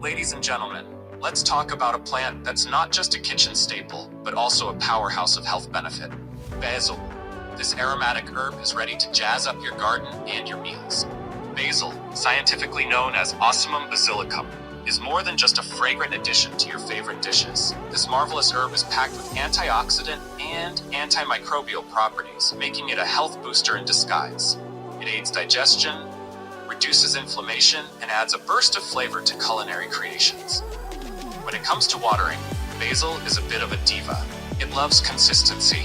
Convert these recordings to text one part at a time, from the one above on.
Ladies and gentlemen, let's talk about a plant that's not just a kitchen staple, but also a powerhouse of health benefit. Basil. This aromatic herb is ready to jazz up your garden and your meals. Basil, scientifically known as Ocimum basilicum, is more than just a fragrant addition to your favorite dishes. This marvelous herb is packed with antioxidant and antimicrobial properties, making it a health booster in disguise. It aids digestion, reduces inflammation, and adds a burst of flavor to culinary creations. When it comes to watering, basil is a bit of a diva. It loves consistency.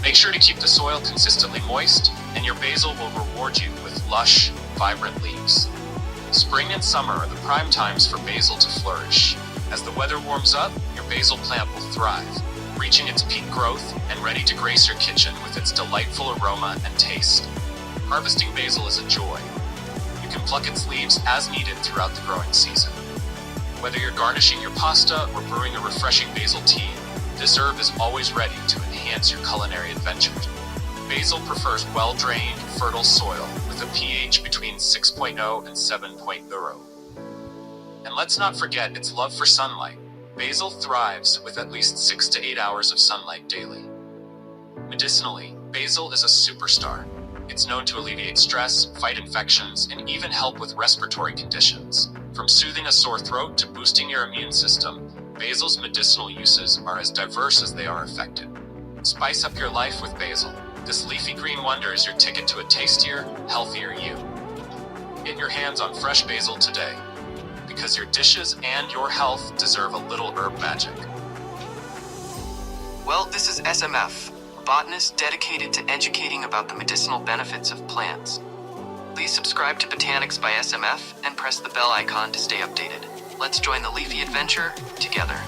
Make sure to keep the soil consistently moist, and your basil will reward you with lush, vibrant leaves. Spring and summer are the prime times for basil to flourish. As the weather warms up, your basil plant will thrive, reaching its peak growth and ready to grace your kitchen with its delightful aroma and taste. Harvesting basil is a joy. You can pluck its leaves as needed throughout the growing season. Whether you're garnishing your pasta or brewing a refreshing basil tea, this herb is always ready to enhance your culinary adventures. Basil prefers well-drained, fertile soil with a pH between 6.0 and 7.0. And let's not forget its love for sunlight. Basil thrives with at least 6 to 8 hours of sunlight daily. Medicinally, basil is a superstar. It's known to alleviate stress, fight infections, and even help with respiratory conditions. From soothing a sore throat to boosting your immune system, basil's medicinal uses are as diverse as they are effective. Spice up your life with basil. This leafy green wonder is your ticket to a tastier, healthier you. Get your hands on fresh basil today, because your dishes and your health deserve a little herb magic. Well, this is SMF, a botanist dedicated to educating about the medicinal benefits of plants. Please subscribe to Botanics by SMF and press the bell icon to stay updated. Let's join the leafy adventure together.